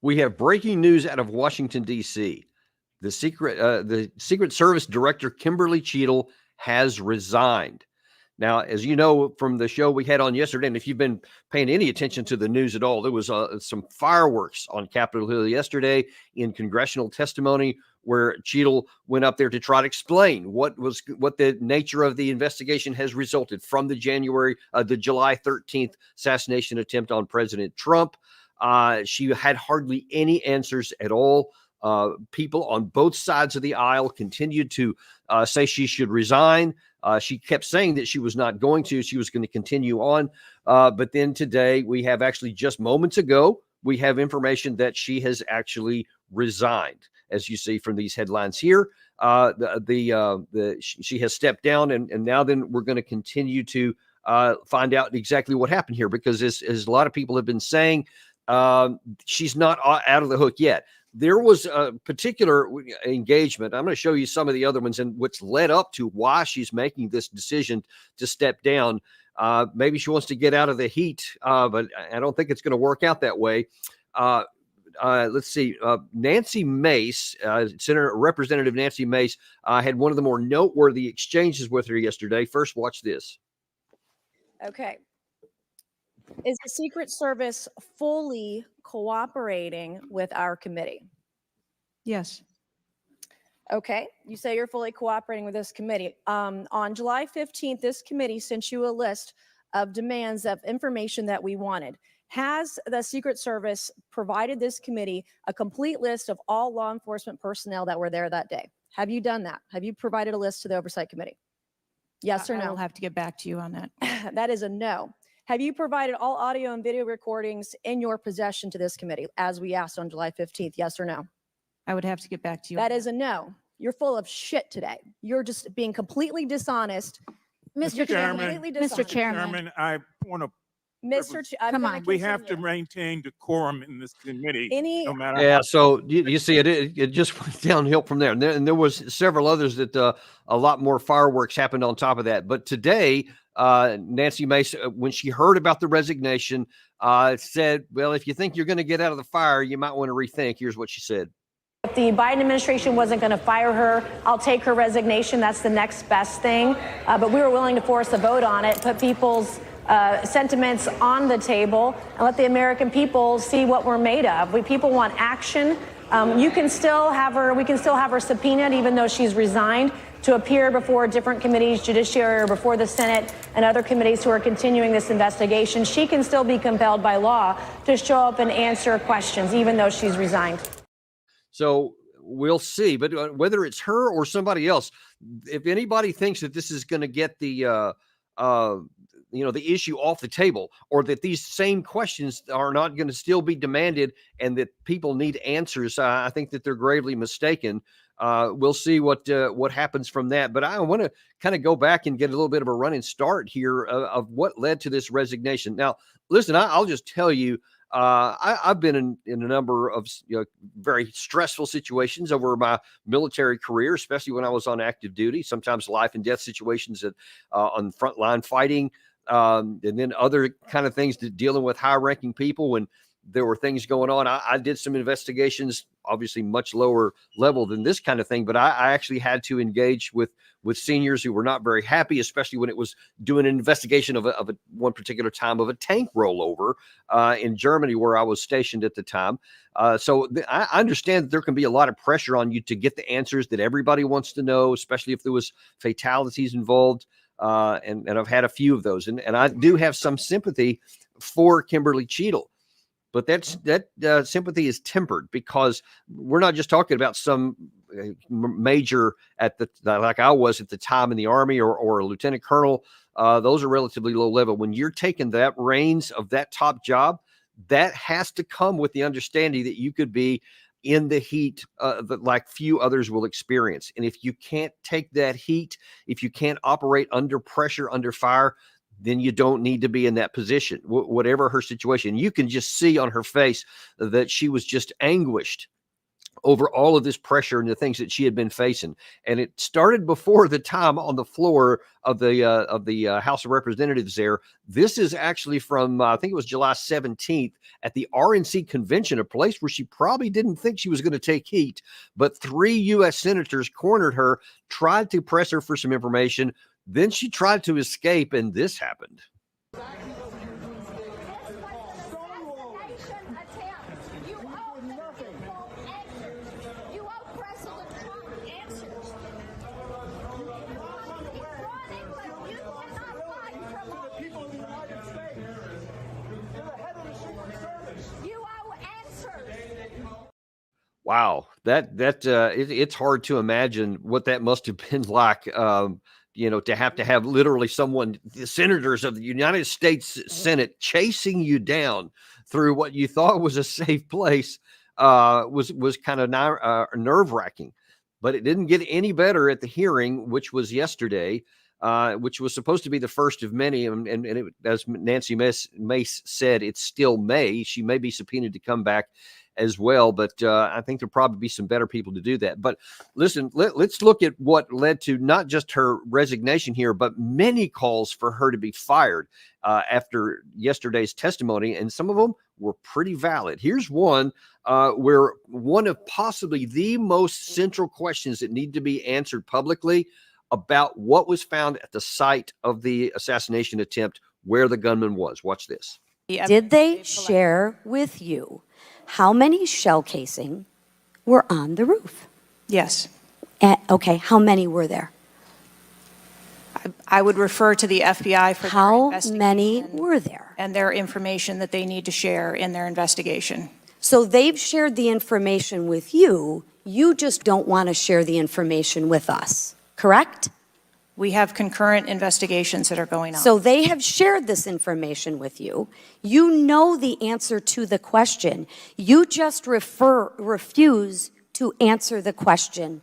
We have breaking news out of Washington, D.C. The Secret Service Director Kimberly Cheatle has resigned. Now, as you know from the show we had on yesterday, and if you've been paying any attention to the news at all, there was some fireworks on Capitol Hill yesterday in congressional testimony where Cheatle went up there to try to explain what the nature of the investigation has resulted from the July 13th assassination attempt on President Trump. She had hardly any answers at all. People on both sides of the aisle continued to say she should resign. She kept saying that she was not going to. She was going to continue on. But then today, we have actually just moments ago, we have information that she has actually resigned, as you see from these headlines here. She has stepped down, and now then we're going to continue to find out exactly what happened here, because as a lot of people have been saying, she's not out of the hook yet. There was a particular engagement. I'm going to show you some of the other ones and what's led up to why she's making this decision to step down. Maybe she wants to get out of the heat, but I don't think it's going to work out that way. Let's see. Nancy Mace, Representative Nancy Mace, had one of the more noteworthy exchanges with her yesterday. First, watch this. Okay. Is the Secret Service fully cooperating with our committee? Yes. Okay. You say you're fully cooperating with this committee. On July 15th, this committee sent you a list of demands of information that we wanted. Has the Secret Service provided this committee a complete list of all law enforcement personnel that were there that day? Have you done that? Have you provided a list to the Oversight Committee? Yes or no? I will have to get back to you on that. That is a no. Have you provided all audio and video recordings in your possession to this committee, as we asked on July 15th? Yes or no? I would have to get back to you. That is a no. You're full of shit today. You're just being completely dishonest. Mr. Chairman, Mr. Chairman, I want to. Come on. We have to maintain decorum in this committee. No matter. Yeah. So you see, it just went downhill from there. And there was several others that a lot more fireworks happened on top of that. But today, Nancy Mace, when she heard about the resignation, said, well, if you think you're going to get out of the fire, you might want to rethink. Here's what she said. If the Biden administration wasn't going to fire her, I'll take her resignation. That's the next best thing. But we were willing to force a vote on it, put people's sentiments on the table, and let the American people see what we're made of. People want action. You can still have her. We can still have her subpoenaed, even though she's resigned, to appear before different committees, judiciary, or before the Senate and other committees who are continuing this investigation. She can still be compelled by law to show up and answer questions, even though she's resigned. So we'll see. But whether it's her or somebody else, if anybody thinks that this is going to get the issue off the table, or that these same questions are not going to still be demanded and that people need answers, I think that they're gravely mistaken. We'll see what happens from that. But I want to kind of go back and get a little bit of a running start here of what led to this resignation. Now, listen, I'll just tell you, I've been in a number of very stressful situations over my military career, especially when I was on active duty, sometimes life and death situations on the front line fighting, and then other kind of things dealing with high ranking people when there were things going on. I did some investigations, obviously much lower level than this kind of thing, but I actually had to engage with seniors who were not very happy, especially when it was doing an investigation of one particular time of a tank rollover in Germany, where I was stationed at the time. So I understand that there can be a lot of pressure on you to get the answers that everybody wants to know, especially if there was fatalities involved. And I've had a few of those, and I do have some sympathy for Kimberly Cheatle. But that sympathy is tempered, because we're not just talking about some major like I was at the time in the Army or a lieutenant colonel. Those are relatively low level. When you're taking that reins of that top job, that has to come with the understanding that you could be in the heat that like few others will experience. And if you can't take that heat, if you can't operate under pressure, under fire, then you don't need to be in that position, whatever her situation. You can just see on her face that she was just anguished over all of this pressure and the things that she had been facing. And it started before the time on the floor of the House of Representatives there. This is actually from, I think it was July 17th at the RNC convention, a place where she probably didn't think she was going to take heat. But 3 U.S. senators cornered her, tried to press her for some information. Then she tried to escape, and this happened. Wow, it's hard to imagine what that must have been like. To have literally the senators of the United States Senate chasing you down through what you thought was a safe place was kind of nerve-wracking. But it didn't get any better at the hearing, which was yesterday, which was supposed to be the first of many. And as Nancy Mace said, it's still May. She may be subpoenaed to come back as well, but I think there'll probably be some better people to do that. But listen, let's look at what led to not just her resignation here, but many calls for her to be fired after yesterday's testimony, and some of them were pretty valid. Here's one where one of possibly the most central questions that need to be answered publicly about what was found at the site of the assassination attempt, where the gunman was. Watch this. Did they share with you how many shell casing were on the roof? Yes. Okay, how many were there? I would refer to the FBI for their How investigation many were there? and their information that they need to share in their investigation. So they've shared the information with you. You just don't want to share the information with us, correct? We have concurrent investigations that are going on. So they have shared this information with you. You know the answer to the question. You just refuse to answer the question.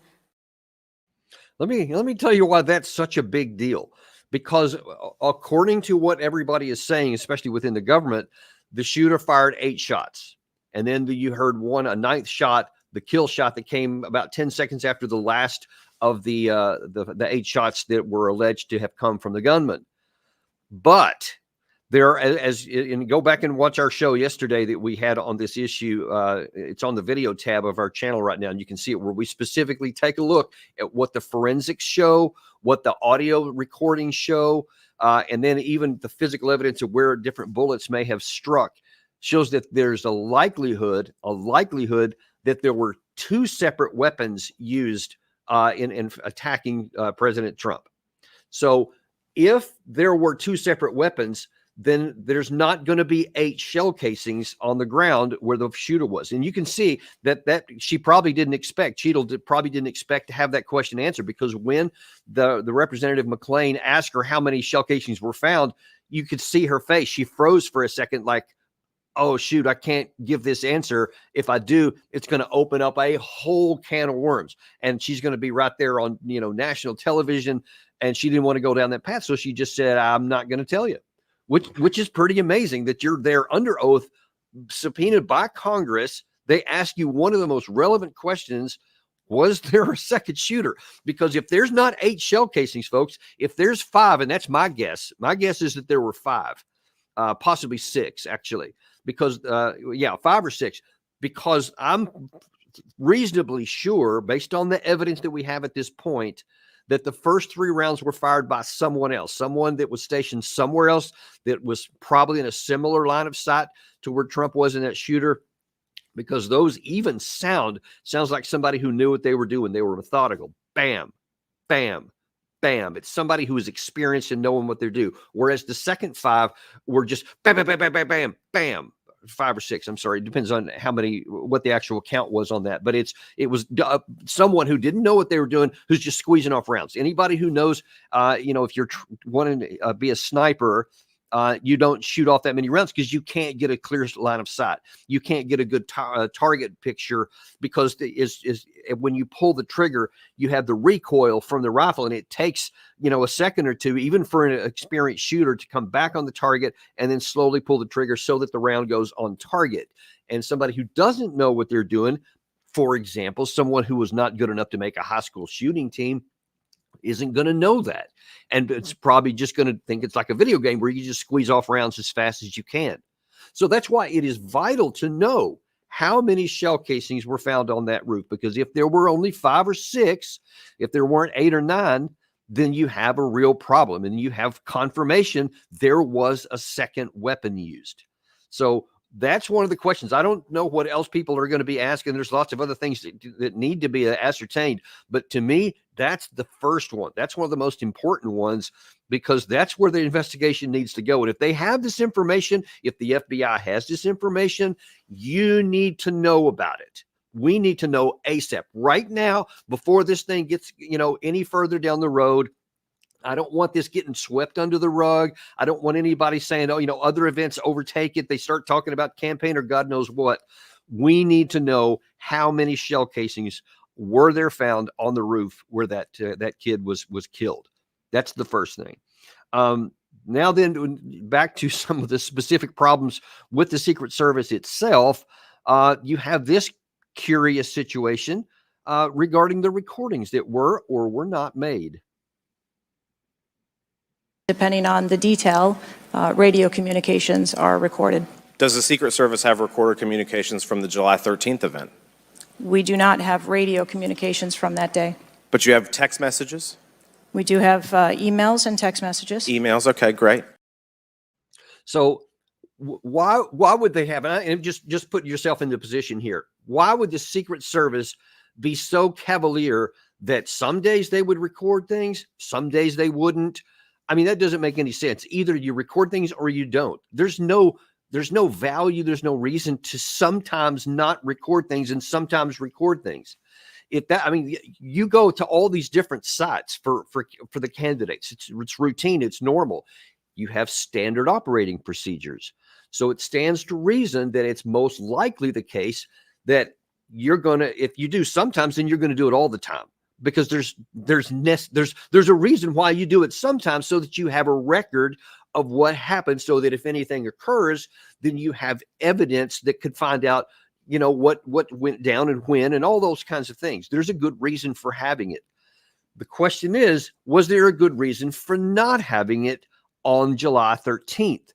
Let me tell you why that's such a big deal. Because according to what everybody is saying, especially within the government, the shooter fired 8 shots. And then you heard a 9th shot, the kill shot that came about 10 seconds after the last of the 8 shots that were alleged to have come from the gunman. But there, and go back and watch our show yesterday that we had on this issue. It's on the video tab of our channel right now, and you can see it, where we specifically take a look at what the forensics show, what the audio recordings show, and then even the physical evidence of where different bullets may have struck, shows that there's a likelihood that there were 2 separate weapons used in attacking President Trump. So if there were 2 separate weapons, then there's not going to be 8 shell casings on the ground where the shooter was. And you can see that she probably didn't expect, Cheatle probably didn't expect to have that question answered, because when the Representative McClain asked her how many shell casings were found, you could see her face. She froze for a second, like, oh, shoot, I can't give this answer. If I do, it's going to open up a whole can of worms. And she's going to be right there on, national television. And she didn't want to go down that path. So she just said, I'm not going to tell you, which is pretty amazing that you're there under oath, subpoenaed by Congress. They ask you one of the most relevant questions: was there a second shooter? Because if there's not 8 shell casings, folks, if there's 5, and that's my guess is that there were 5, possibly 6, actually. Because 5 or 6, because I'm reasonably sure, based on the evidence that we have at this point, that the first 3 rounds were fired by someone else, someone that was stationed somewhere else, that was probably in a similar line of sight to where Trump was in that shooter, because those even sounds like somebody who knew what they were doing. They were methodical. Bam, bam, bam. It's somebody who is experienced in knowing what they're doing. Whereas the second 5 were just bam, bam, bam, bam, bam, bam, bam. 5 or 6. I'm sorry. It depends on what the actual count was on that. But it was someone who didn't know what they were doing, who's just squeezing off rounds. Anybody who knows, if you're wanting to be a sniper, you don't shoot off that many rounds because you can't get a clear line of sight. You can't get a good target picture, because when you pull the trigger, you have the recoil from the rifle, and it takes a second or 2, even for an experienced shooter, to come back on the target and then slowly pull the trigger so that the round goes on target. And somebody who doesn't know what they're doing For example, someone who was not good enough to make a high school shooting team isn't going to know that. And it's probably just going to think it's like a video game where you just squeeze off rounds as fast as you can. So that's why it is vital to know how many shell casings were found on that roof, because if there were only 5 or 6, if there weren't 8 or 9, then you have a real problem and you have confirmation there was a second weapon used. So that's one of the questions. I don't know what else people are going to be asking. There's lots of other things that need to be ascertained. But to me, that's the first one. That's one of the most important ones, because that's where the investigation needs to go. And if they have this information, if the FBI has this information, you need to know about it. We need to know ASAP right now before this thing gets, any further down the road. I don't want this getting swept under the rug. I don't want anybody saying, other events overtake it. They start talking about campaign or God knows what. We need to know how many shell casings were there found on the roof where that kid was killed. That's the first thing. Now then, back to some of the specific problems with the Secret Service itself. You have this curious situation regarding the recordings that were or were not made. Depending on the detail, radio communications are recorded. Does the Secret Service have recorded communications from the July 13th event? We do not have radio communications from that day. But you have text messages? We do have emails and text messages. Emails, okay, great. So why would they have, and just put yourself in the position here, why would the Secret Service be so cavalier that some days they would record things, some days they wouldn't? I mean, that doesn't make any sense. Either you record things or you don't. There's no value. There's no reason to sometimes not record things and sometimes record things. You go to all these different sites for the candidates. It's routine. It's normal. You have standard operating procedures. So it stands to reason that it's most likely the case that if you do sometimes, then you're going to do it all the time. Because there's a reason why you do it sometimes, so that you have a record of what happened, so that if anything occurs, then you have evidence that could find out, what went down and when, and all those kinds of things. There's a good reason for having it. The question is, was there a good reason for not having it on July 13th?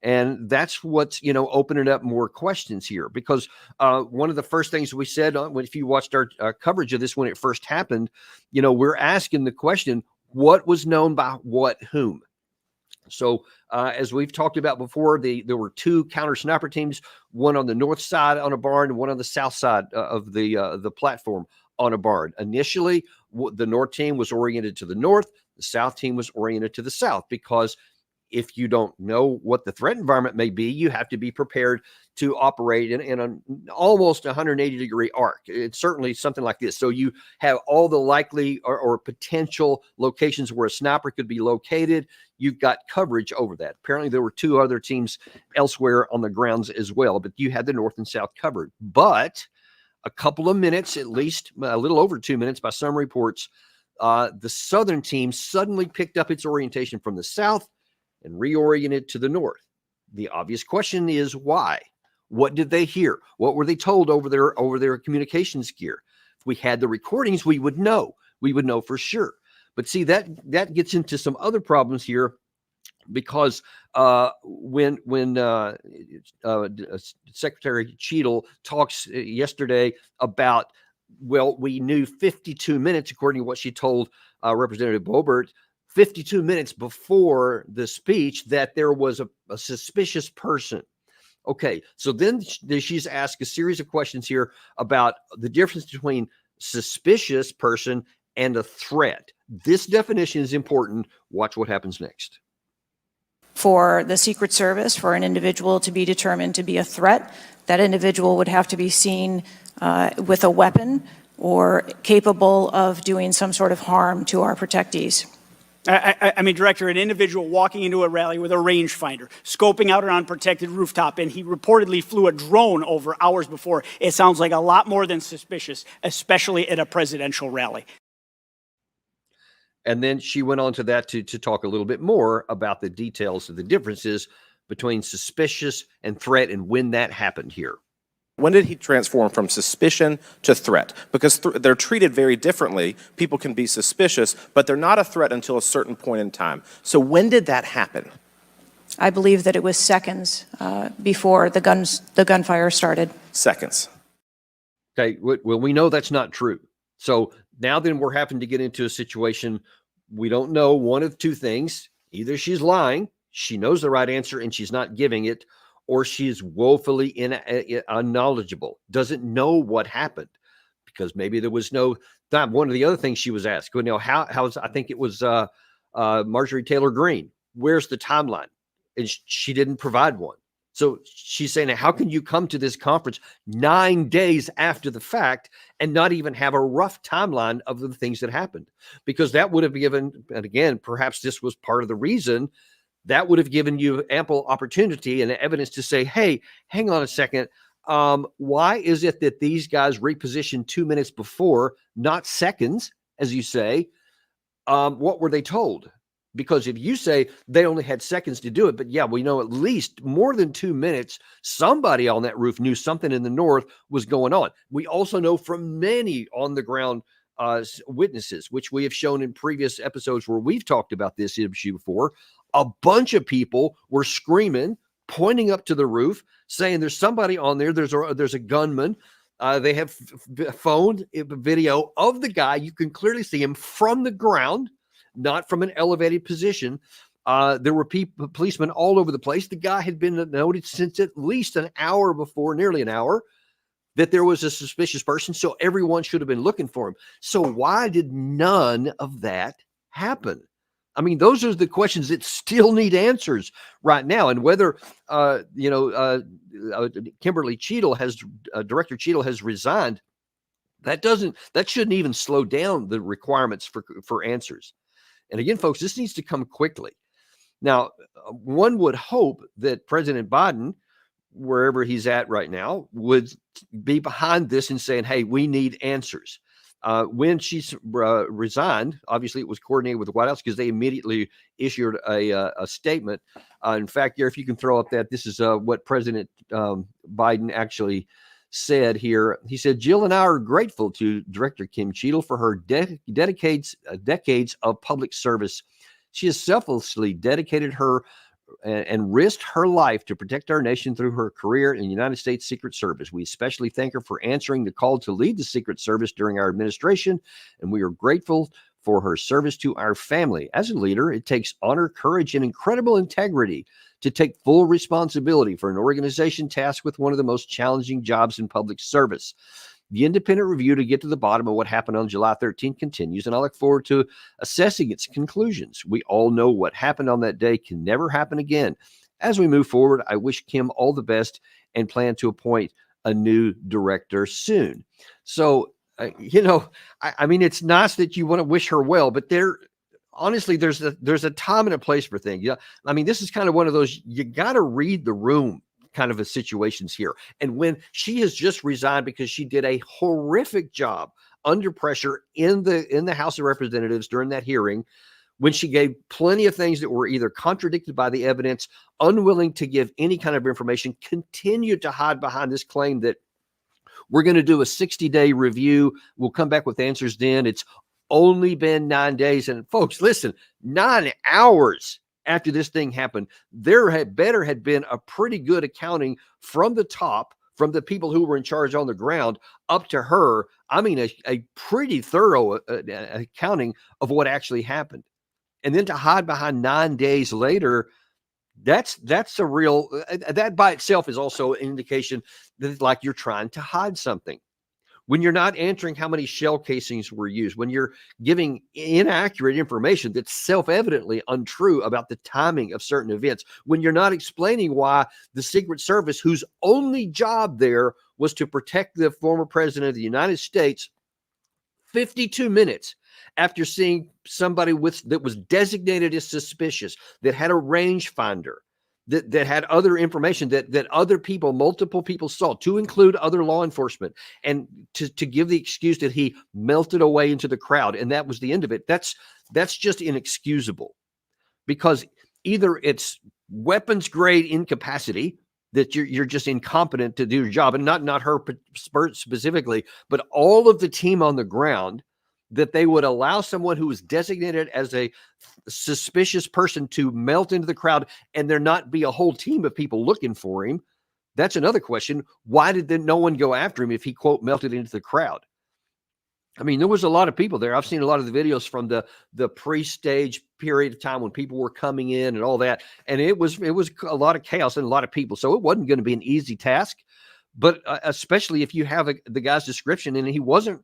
And that's what's, opening up more questions here, because one of the first things we said if you watched our coverage of this when it first happened, we're asking the question, what was known by whom? So as we've talked about before, there were 2 counter sniper teams, one on the north side on a barn, and one on the south side of the platform on a barn. Initially, the north team was oriented to the north, the south team was oriented to the south, because if you don't know what the threat environment may be, you have to be prepared to operate in an almost 180-degree arc. It's certainly something like this. So you have all the likely or potential locations where a sniper could be located. You've got coverage over that. Apparently, there were 2 other teams elsewhere on the grounds as well, but you had the north and south covered. But a couple of minutes, at least a little over 2 minutes by some reports, the southern team suddenly picked up its orientation from the south and reoriented to the north. The obvious question is why? What did they hear? What were they told over their communications gear? If we had the recordings, we would know. We would know for sure. But see, that gets into some other problems here, because when Secretary Cheatle talks yesterday about, we knew 52 minutes, according to what she told Representative Boebert, 52 minutes before the speech, that there was a suspicious person. Okay, so then she's asked a series of questions here about the difference between suspicious person and a threat. This definition is important. Watch what happens next. For the Secret Service, for an individual to be determined to be a threat, that individual would have to be seen with a weapon or capable of doing some sort of harm to our protectees. I mean, Director, an individual walking into a rally with a rangefinder, scoping out an unprotected rooftop, and he reportedly flew a drone over hours before. It sounds like a lot more than suspicious, especially at a presidential rally. And then she went on to that to talk a little bit more about the details of the differences between suspicious and threat and when that happened here. When did he transform from suspicion to threat? Because they're treated very differently. People can be suspicious, but they're not a threat until a certain point in time. So when did that happen? I believe that it was seconds before the gunfire started. Seconds. Okay, well, we know that's not true. So now then we're having to get into a situation. We don't know one of two things. Either she's lying, she knows the right answer and she's not giving it, or she's woefully unknowledgeable, doesn't know what happened, because maybe there was no time. One of the other things she was asked, how's, I think it was Marjorie Taylor Greene, where's the timeline? And she didn't provide one. So she's saying, how can you come to this conference 9 days after the fact and not even have a rough timeline of the things that happened? Because that would have given, and again, perhaps this was part of the reason, that would have given you ample opportunity and evidence to say, hey, hang on a second. Why is it that these guys repositioned 2 minutes before, not seconds, as you say? What were they told? Because if you say they only had seconds to do it, but yeah, we know at least more than 2 minutes, somebody on that roof knew something in the north was going on. We also know from many on the ground witnesses, which we have shown in previous episodes where we've talked about this issue before, a bunch of people were screaming, pointing up to the roof, saying there's somebody on there. There's a gunman. They have phone video of the guy. You can clearly see him from the ground, not from an elevated position. There were policemen all over the place. The guy had been noted since at least an hour before, nearly an hour, that there was a suspicious person. So everyone should have been looking for him. So why did none of that happen? I mean, those are the questions that still need answers right now. And whether, Kimberly Cheatle Director Cheatle has resigned, that shouldn't even slow down the requirements for answers. And again, folks, this needs to come quickly. Now, one would hope that President Biden, wherever he's at right now, would be behind this and saying, hey, we need answers. When she resigned, obviously it was coordinated with the White House because they immediately issued a statement. In fact, Gary, if you can throw up that, this is what President Biden actually said here. He said, Jill and I are grateful to Director Kim Cheatle for her decades of public service. She has selflessly dedicated her and risked her life to protect our nation through her career in the United States Secret Service. We especially thank her for answering the call to lead the Secret Service during our administration, and we are grateful for her service to our family. As a leader, it takes honor, courage, and incredible integrity to take full responsibility for an organization tasked with one of the most challenging jobs in public service. The independent review to get to the bottom of what happened on July 13th continues, and I look forward to assessing its conclusions. We all know what happened on that day can never happen again. As we move forward, I wish Kim all the best and plan to appoint a new director soon. So, I mean, it's nice that you want to wish her well, but honestly, there's a time and a place for things. Yeah, I mean, this is kind of one of those, you got to read the room kind of a situations here. And when she has just resigned because she did a horrific job under pressure in the House of Representatives during that hearing, when she gave plenty of things that were either contradicted by the evidence, unwilling to give any kind of information, continued to hide behind this claim that we're going to do a 60-day review. We'll come back with answers then. It's only been 9 days. And folks, listen, 9 hours after this thing happened, there had been a pretty good accounting from the top, from the people who were in charge on the ground up to her. I mean, a pretty thorough accounting of what actually happened. And then to hide behind 9 days later, that's a real, that by itself is also an indication that like you're trying to hide something. When you're not answering how many shell casings were used, when you're giving inaccurate information that's self-evidently untrue about the timing of certain events, when you're not explaining why the Secret Service, whose only job there was to protect the former president of the United States, 52 minutes after seeing somebody that was designated as suspicious, that had a rangefinder, that had other information that other people, multiple people saw, to include other law enforcement, and to give the excuse that he melted away into the crowd and that was the end of it. That's just inexcusable, because either it's weapons grade incapacity that you're just incompetent to do your job, and not her specifically, but all of the team on the ground, that they would allow someone who was designated as a suspicious person to melt into the crowd and there not be a whole team of people looking for him. That's another question. Why did then no one go after him if he, quote, melted into the crowd? I mean, there was a lot of people there. I've seen a lot of the videos from the pre-stage period of time when people were coming in and all that. And it was a lot of chaos and a lot of people. So it wasn't going to be an easy task, but especially if you have the guy's description and he wasn't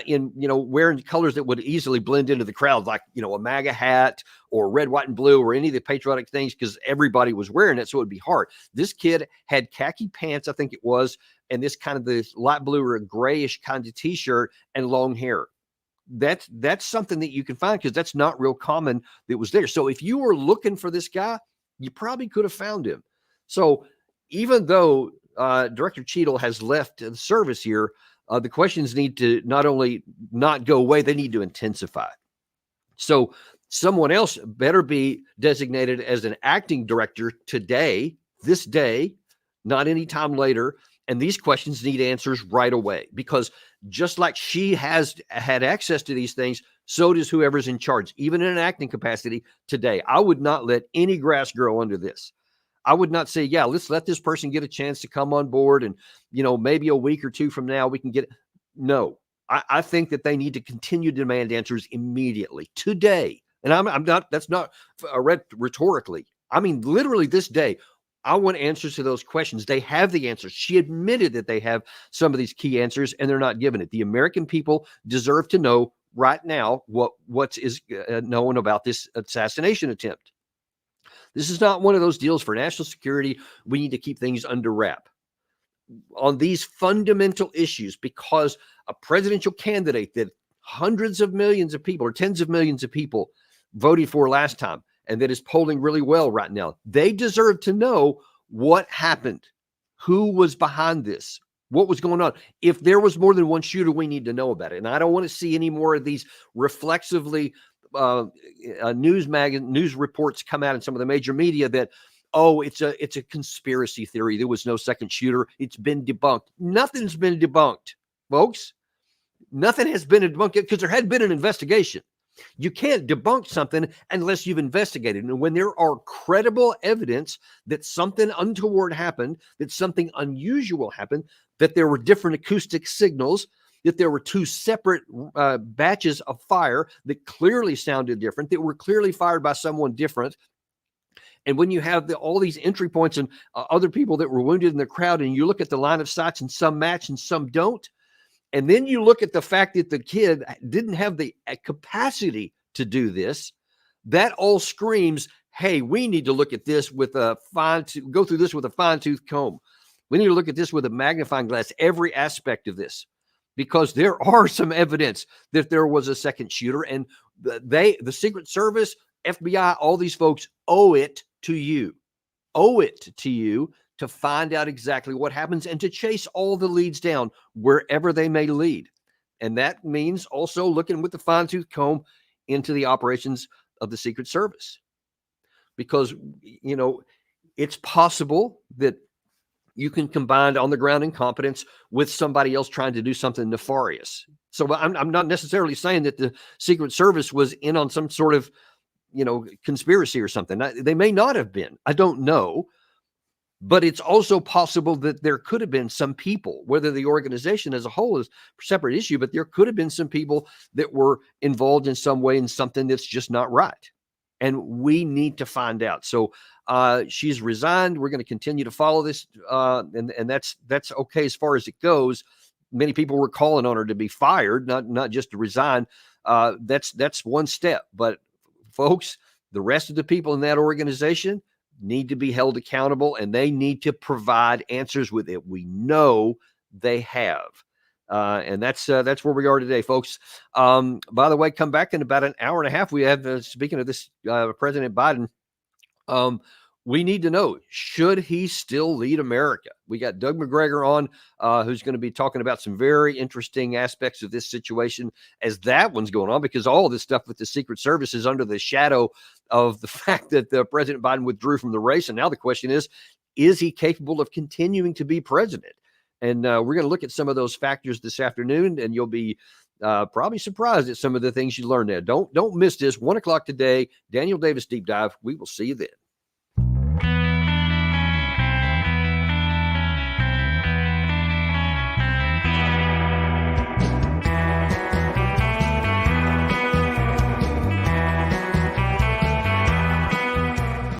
in, wearing colors that would easily blend into the crowd, like, a MAGA hat or red, white, and blue or any of the patriotic things, because everybody was wearing it. So it'd be hard. This kid had khaki pants, I think it was, and this kind of this light blue or a grayish kind of t-shirt and long hair. That's something that you can find, because that's not real common that was there. So if you were looking for this guy, you probably could have found him. So even though Director Cheatle has left the service here, the questions need to not only not go away, they need to intensify. So someone else better be designated as an acting director today, this day, not any time later. And these questions need answers right away, because just like she has had access to these things, so does whoever's in charge, even in an acting capacity today. I would not let any grass grow under this. I would not say, yeah, let's let this person get a chance to come on board and, maybe a week or two from now we can get it. No, I think that they need to continue to demand answers immediately today. And I'm not, that's not rhetorically. I mean, literally this day, I want answers to those questions. They have the answers. She admitted that they have some of these key answers and they're not giving it. The American people deserve to know right now what is known about this assassination attempt. This is not one of those deals for national security. We need to keep things under wrap on these fundamental issues, because a presidential candidate that hundreds of millions of people or tens of millions of people voted for last time and that is polling really well right now, they deserve to know what happened, who was behind this, what was going on. If there was more than one shooter, we need to know about it. And I don't want to see any more of these reflexively news reports come out in some of the major media that, oh, it's a conspiracy theory. There was no second shooter. It's been debunked. Nothing's been debunked, folks. Nothing has been debunked because there had been an investigation. You can't debunk something unless you've investigated. And when there are credible evidence that something untoward happened, that something unusual happened, that there were different acoustic signals, that there were two separate batches of fire that clearly sounded different, that were clearly fired by someone different. And when you have all these entry points and other people that were wounded in the crowd, and you look at the line of sights and some match and some don't, and then you look at the fact that the kid didn't have the capacity to do this, that all screams, hey, we need to look at this with go through this with a fine-tooth comb. We need to look at this with a magnifying glass, every aspect of this, because there are some evidence that there was a second shooter, and the Secret Service, FBI, all these folks owe it to you to find out exactly what happens and to chase all the leads down wherever they may lead. And that means also looking with the fine-tooth comb into the operations of the Secret Service, because, it's possible that you can combine on the ground incompetence with somebody else trying to do something nefarious. So I'm not necessarily saying that the Secret Service was in on some sort of, conspiracy or something. They may not have been. I don't know. But it's also possible that there could have been some people, whether the organization as a whole is a separate issue, but there could have been some people that were involved in some way in something that's just not right. And we need to find out. So she's resigned. We're going to continue to follow this. And that's okay as far as it goes. Many people were calling on her to be fired, not just to resign. That's one step. But folks, the rest of the people in that organization need to be held accountable, and they need to provide answers with it. We know they have. And that's where we are today, folks. By the way, come back in about an hour and a half. We have, speaking of this, President Biden, we need to know, should he still lead America? We got Doug McGregor on, who's going to be talking about some very interesting aspects of this situation as that one's going on, because all of this stuff with the Secret Service is under the shadow of the fact that President Biden withdrew from the race. And now the question is is he capable of continuing to be president? And we're going to look at some of those factors this afternoon, and you'll be probably surprised at some of the things you learn there. Don't miss this, 1 o'clock today, Daniel Davis Deep Dive. We will see you then.